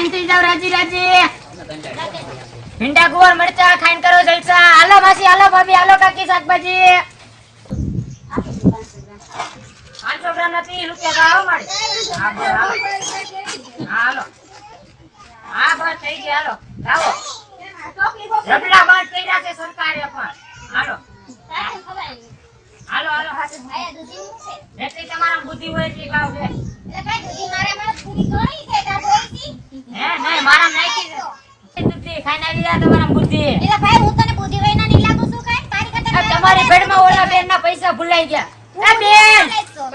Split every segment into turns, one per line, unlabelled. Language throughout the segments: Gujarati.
ખાઈને થઈ જાવ રાજી રાજી. ભીંડા ગુવાર મરચા ખાઈને કરો જલસા. હાલો માસી, હાલો ભાભી, હાલો કાકી શાકભાજી. 500 ગ્રામ ના 30 રૂપિયા આવો મારી. હાલો. હા બસ થઈ ગયા. હાલો આવો. રબડા બાદ કર્યા છે સરકારે પણ. હાલો હાલો હાલો આયા દૂધી છે. એટલે તમારા બુદ્ધિ હોય છે ગાવ છે. એટલે ભાઈ દૂધી મારામાં પૂરી ઘણી છે તા બોલતી. હે નહીં મારા નાખી દે. દૂધી ખાઈને આવી જા તમારા બુદ્ધિ. એટલે ભાઈ હું તને બુદ્ધિ વૈના નહીં લાગુ છું કાઈ તારી કરતા. તમારી ભેડમાં ઓલા બેન ના પૈસા ભૂલાઈ ગયા. એ બેન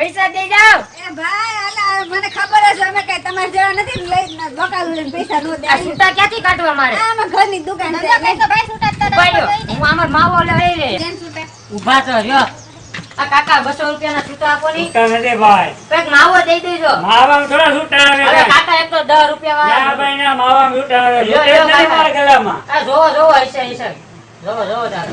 પૈસા દઈ જાવ. એ ભાઈ આલા મને ખબર છે અમે કઈ તમાર જેવા નથી લઈ બકાલું લઈને પૈસા નો દે. આ છૂટા ક્યાંથી કાઢવા મારે? આમાં ઘરની દુકાન છે. તો ભાઈ છૂટા તો હું આમાં માવો લઈ લે. કેમ છૂટા? ઊભા તો રહ્યો. આ કાકા 200 રૂપિયા ના છૂટા આપો ની. છૂટા નથી ભાઈ. કઈક માવો દઈ દેજો. માવામાં થોડા છૂટા આવે. અરે કાકા એક તો 10 રૂપિયા વાળા. ના ભાઈ ના માવામાં છૂટા આવે. છૂટા નથી મારા ગળામાં. આ જોવો જોવો હશે હશે. જોવો જોવો તાર.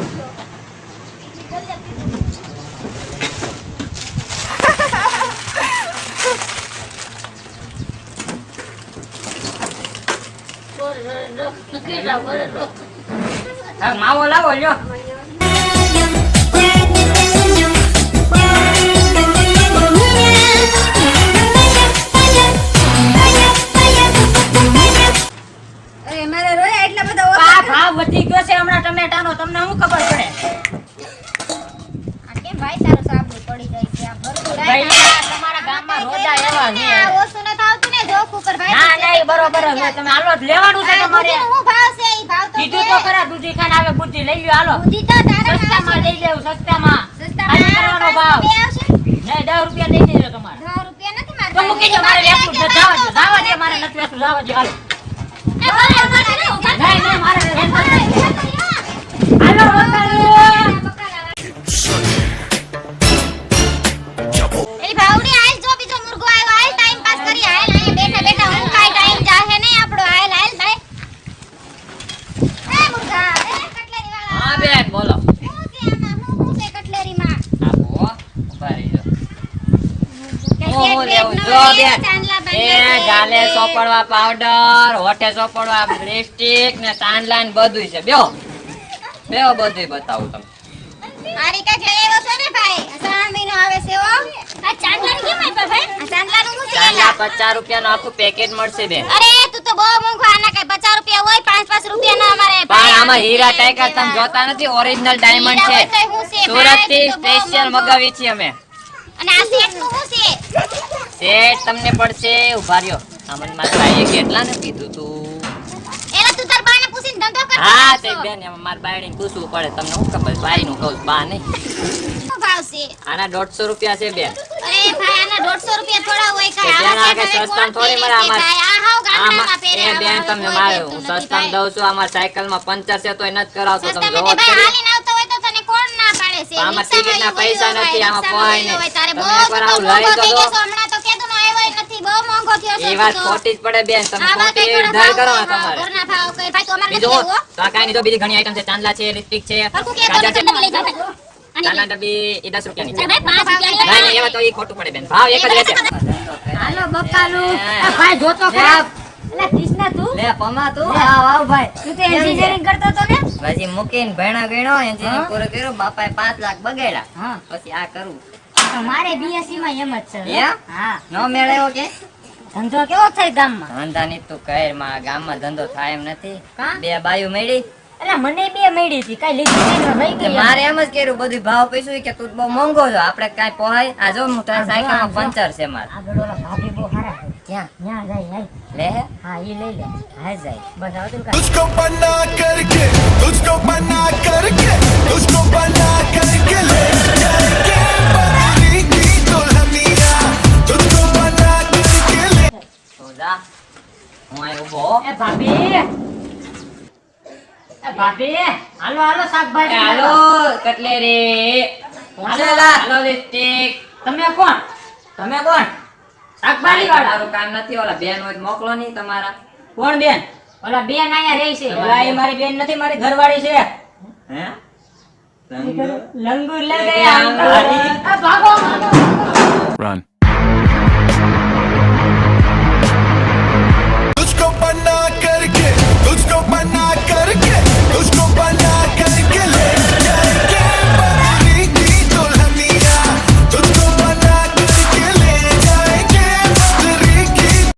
માવો લાવો લ્યો. ભાવ વધી ગયો છે હમણાં ટમેટાનો. તમને શું ખબર પડે? આ કેમ ભાઈ તારો સાબુ પડી જાય છે? આ ભરપૂર તમારા ગામમાં રોજા એવા છે. આ ઓછું ન થાવતું ને જોક ઉપર ભાઈ. ના ના બરોબર હવે તમે હાલો લેવાનું છે તમારે. શું ભાવ છે? ઈ ભાવ તો કીધું તો ખરા. દૂધી ખાને આવે બુદ્ધિ લઈ લ્યો. હાલો બુદ્ધિ તો તારા સસ્તામાં લઈ લેવું. સસ્તામાં કરવાનો ભાવ નહીં. 10 રૂપિયા દઈ દેજો તમારે. 10 રૂપિયા નથી મારે. તો મૂકી દો મારે લેવું છે. જાવા દે મારે નથી લેવું. જાવા દે હાલો. નહીં નહીં મારે હાલો બકાલો. એલી ભાવડી આલ જો બીજો મુર્ગો આવ્યો. આલ ટાઈમ પાસ કરી આલ. અહીંયા બેઠા બેઠા હું કાઈ ટાઈમ જાહે નહીં આપણો. આલ આલ ભાઈ. એ મુર્ગા એ કટલેરી વાળા. હા બેન બોલો. શું છે આમાં? શું છે કટલેરીમાં? આપો ઉભા રહી જાઓ. ગાલે ચોપડવા પાવડર, હોઠે ચોપડવા લિપસ્ટિક ને ચાંદલા ને બધું છે. બેહો બેહો બધું બતાવું તમને. મારી કા જલેવો છે ને ભાઈ. અષાઢ મહિનો આવે છે ઓ. આ ચાંદલા ની કેમ આપ્યા ભાઈ? આ ચાંદલા નું શું છે? ચાંદલા 50 રૂપિયા નું આખું પેકેટ મળશે બેન. અરે તું તો બહુ મોંઘો. આના કઈ 50 રૂપિયા હોય? 5 રૂપિયા ના અમારે. પણ આમાં હીરા ટાઈકા તમે જોતા નથી? ઓરિજિનલ ડાયમંડ છે. સુરત થી સ્પેશિયલ મગાવી છે અમે. અને આ સેટ નું શું છે? સેટ તમને પડશે. ઉભા રહ્યો. આમન મારા ભાઈએ કેટલા ને કીધું તું? એલા તું તાર બાને પૂછીને ધંધો કર. હા તે બેન એમાં માર બાયડીને પૂછવું પડે. તમને શું ખબર? બાઈ નું કહું બા નહીં. શું ભાવ છે? આના 150 રૂપિયા છે બેન. અરે ભાઈ આના 150 રૂપિયા થોડા હોય કાઈ. આવા કે સસ્તા થોડી મળે આમાં. આ હાવ ગામડામાં પહેરે. એ બેન તમને મારે હું સસ્તામાં દઉં છું. આમાં સાયકલમાં પંચર છે તોય નથી કરાવતો. તમે જોવો તો ખરી. હાલીને આવતો હોય તો તને કોણ ના પાડે છે? આમાં ટિકિટ ના પૈસા નથી. આમાં કોઈ નહીં. તમે એકવાર આવું લઈ તો દો. હમણાં તો કેતો નો આવ્યો નથી. બહુ મોંઘો થયો છે. એ વાત ખોટી જ પડે બેન. તમે ખોટી ધાર કરો તમારે. ઘરના ભાવ કઈ ભાઈ તો અમારે નથી લેવો. તો આ કાઈ નહીં. તો બીજી ઘણી આઈટમ છે. ચાંદલા છે, લિપસ્ટિક છે, કાજલ છે. ચાંદલા ડબ્બી એ 10 રૂપિયાની છે. ભાઈ 5 રૂપિયાની. નહીં એવા તો ઈ ખોટું પડે બેન. ભાવ એક જ રહેશે. હાલો બકાલું. ભાઈ જોતો ખરાબ. એટલે કૃષ્ણ તું લે પમા તું. હા વાવ ભાઈ. તું તો એન્જિનિયરિંગ કરતો તો ને? પછી મૂકીને ભણ્યા ગણ્યો એન્જિનિયરિંગ પૂરો કર્યો. બાપાએ 5 લાખ બગાડ્યા. હા પછી આ કરું. મારે બીએસસી માં એમ જ છે. હા નો મેળ્યો કે ધંધો કેવો થાય ગામમાં? ધંધા ની તું કહે માં ગામમાં ધંધો થાય એમ નથી. બે બાયું મળી. એટલે મને બે મળી હતી. કઈ લીધી નહીં રહી ગઈ. મારે એમ જ કર્યું બધું ભાવ પૈસું કે તું બહુ મોંઘો છો. આપણે કઈ પોહાય. આ જો હું તારી સાયકલમાં પંચર છે મારે. આગળ ઓલા ભાભી બહુ સારા છે. ક્યાં? ત્યાં જાય હાય લે. હા ઈ લઈ લે. હા જાય બસ આવતું કા. તુજકો બના કરકે તુજકો બના કરકે લે જાકે બની કી દુલ્હનિયા તુજકો બના કરકે લે. તો જા હું આય ઉભો. એ ભાભી હાલો હાલો શાકભાજી હાલો કટલેરી હાલો લિપસ્ટિક. તમે કોણ? શાકભાજી વાળા કામ નથી. ઓલા બેન હોય મોકલો નહીં તમારા. કોણ બેન? ઓલા બેન અહીંયા રહી છે. ઓલા એ મારી બેન નથી મારી ઘરવાળી છે. હે લંગુ લઈ ગયા. ભાગો. Run.